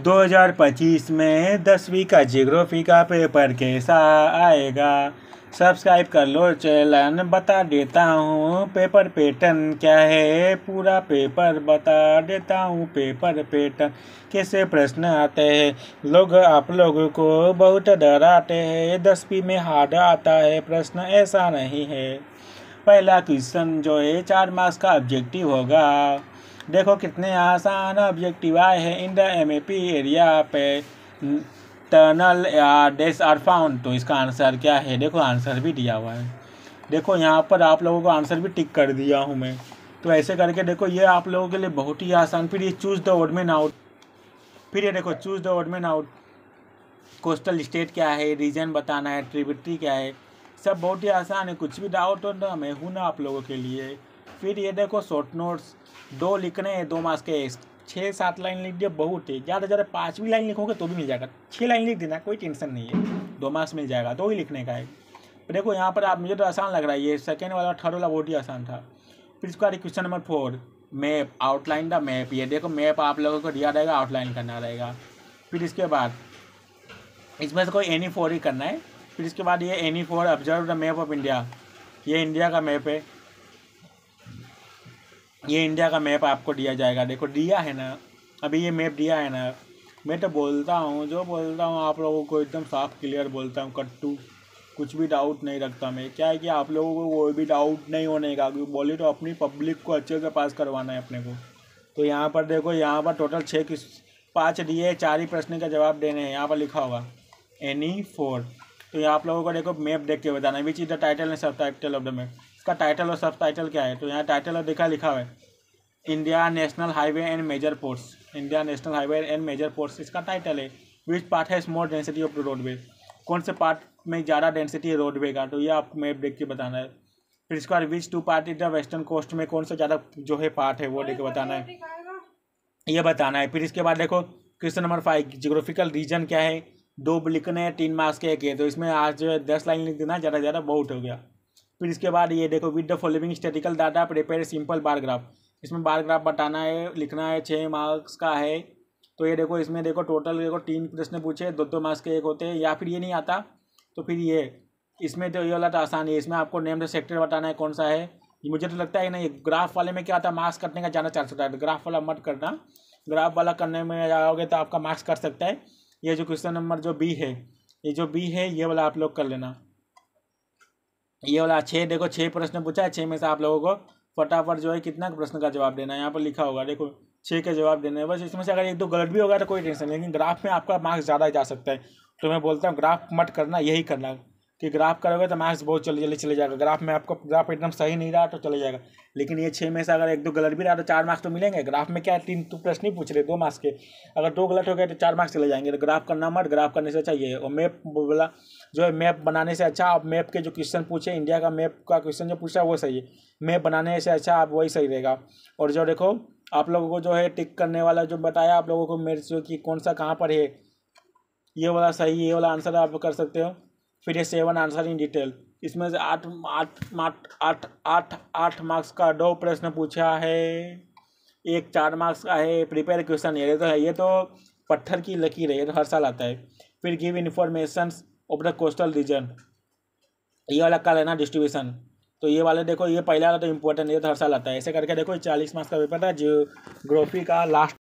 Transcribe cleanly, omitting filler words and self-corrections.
2025 में 10वीं का ज्योग्राफी का पेपर कैसा आएगा। सब्सक्राइब कर लो चैनल, बता देता हूँ पेपर पैटर्न क्या है। पूरा पेपर बता देता हूँ पेपर पैटर्न कैसे प्रश्न आते हैं। लोग आप लोगों को बहुत डराते हैं, 10वीं में हार्ड आता है प्रश्न, ऐसा नहीं है। पहला क्वेश्चन जो है 4 मार्क्स का ऑब्जेक्टिव होगा। देखो कितने आसान ऑब्जेक्टिव आए हैं। इन द एमएपी एरिया पे टनल या डेस आर फाउंड, तो इसका आंसर क्या है। देखो आंसर भी दिया हुआ है। देखो यहाँ पर आप लोगों को आंसर भी टिक कर दिया हूँ मैं। तो ऐसे करके देखो ये आप लोगों के लिए बहुत ही आसान। फिर ये choose the odd man out, फिर ये देखो choose the odd man out. Coastal state क्या है, रीजन बताना है, ट्रिब्यूटरी क्या है, सब बहुत ही आसान है। कुछ भी डाउट हो ना, मैं हूँ ना आप लोगों के लिए। फिर ये देखो शॉर्ट नोट्स 2 लिखने हैं, 2 मार्क्स के। 6-7 लाइन लिख दिया बहुत है, ज़्यादा ज़्यादा 5 भी लाइन लिखोगे तो भी मिल जाएगा। 6 लाइन लिख देना, कोई टेंशन नहीं है, 2 मार्क्स मिल जाएगा। 2 ही लिखने का है। तो देखो यहाँ पर आप, मुझे तो आसान लग रहा है ये सेकेंड वाला, थर्ड वाला बहुत ही आसान था। फिर इसका question number 4, map, outline the map. ये देखो मैप आप लोगों को दिया रहेगा, आउटलाइन करना रहेगा। फिर इसके बाद इसमें से कोई एनी 4 ही करना है। फिर इसके बाद ये any 4 observe the map of India, ये इंडिया का मैप है। ये इंडिया का मैप आपको दिया जाएगा। देखो दिया है ना, अभी ये मैप दिया है ना। मैं तो बोलता हूँ, जो बोलता हूँ आप लोगों को एकदम साफ क्लियर बोलता हूँ, कट्टू, कुछ भी डाउट नहीं रखता मैं। क्या है कि आप लोगों को कोई भी डाउट नहीं होने का, क्योंकि बोली तो अपनी पब्लिक को अच्छे से पास करवाना है अपने को। तो यहाँ पर देखो, यहाँ पर टोटल 5 दिए, 4 ही प्रश्न का जवाब देने हैं। यहाँ पर लिखा होगा एनी 4। तो यहाँ आप लोगों को देखो मैप देख के बताना है which is the title and सब टाइटल ऑफ द मैप। इसका टाइटल और सब टाइटल क्या है। तो यहाँ टाइटल और लिखा हुआ है India national highway and major ports. India national highway and major ports इसका टाइटल है। Which part has more density of the roadway, कौन से पार्ट में ज़्यादा डेंसिटी है रोडवे का। तो ये आपको मैप देख के बताना है। फिर इसका which 2 part is the western coast में कौन सा ज़्यादा जो है पार्ट है वो देख के बताना है, ये बताना है। फिर इसके बाद देखो क्वेश्चन नंबर 5, जियोग्राफिकल रीजन क्या है। 2 लिखने हैं, 3 मार्क्स के एक है। तो इसमें आज जो है 10 लाइन लिख देना, ज़्यादा ज़्यादा बहुत हो गया। फिर इसके बाद ये देखो with the following statistical data prepare simple bar graph. इसमें बार ग्राफ बताना है, लिखना है, 6 मार्क्स का है। तो ये देखो इसमें देखो टोटल देखो 3 प्रश्न पूछे, 2-2 मार्क्स के एक होते हैं। या फिर ये नहीं आता तो फिर ये इसमें तो ये वाला तो आसान है। इसमें आपको नेम द सेक्टर बताना है कौन सा है। मुझे तो लगता है ना, ये ग्राफ वाले में क्या आता है, मार्क्स कटने का ज़्यादा चांस होता है। तो ग्राफ वाला मत करना, ग्राफ वाला करने में जाओगे तो आपका मार्क्स कट सकता है। ये जो क्वेश्चन नंबर जो बी है, ये जो बी है ये वाला आप लोग कर लेना। ये वाला 6 देखो 6 प्रश्न पूछा है, 6 में से आप लोगों को फटाफट जो है कितना प्रश्न का जवाब देना है। यहाँ पर लिखा होगा देखो 6 के जवाब देने हैं बस। इसमें से अगर 1-2 गलत भी होगा तो कोई टेंशन नहीं, लेकिन ग्राफ में आपका मार्क्स ज़्यादा जा सकता है। तो मैं बोलता हूँ ग्राफ मत करना, यही करना कि ग्राफ करोगे तो मार्क्स बहुत जल्दी चले जाएगा। ग्राफ में आपको ग्राफ एकदम सही नहीं रहा तो चले जाएगा। लेकिन ये 6 में से अगर 1-2 गलत भी रहा तो 4 मार्क्स तो मिलेंगे। ग्राफ में क्या है, 3 तो प्रश्न ही पूछ रहे 2 मार्क्स के, अगर 2 गलत हो गए तो 4 मार्क्स चले जाएंगे। तो ग्राफ करना मत, ग्राफ करने से चाहिए। और मैप बोला जो है, मैप बनाने से अच्छा आप मैप के जो क्वेश्चन पूछे, इंडिया का मैप का क्वेश्चन जो पूछा वो सही है। मैप बनाने से अच्छा आप वही सही रहेगा। और जो देखो आप लोगों को जो है टिक करने वाला जो बताया आप लोगों को मेरे से कि कौन सा कहाँ पर है, ये वाला सही, ये वाला आंसर आप कर सकते हो। फिर ये 7 आंसर इन डिटेल, इसमें से 8 मार्क्स का 2 प्रश्न पूछा है, एक 4 मार्क्स का है। प्रिपेयर क्वेश्चन ये तो है, ये तो पत्थर की लकीर है, ये तो हर साल आता है। फिर give information of the coastal region, ये वाला का लेना डिस्ट्रीब्यूशन। तो ये वाले देखो, ये पहला वाला तो इम्पोर्टेंट है, ये तो हर साल आता है। ऐसे करके देखो 40 मार्क्स का पेपर था ज्योग्राफी का लास्ट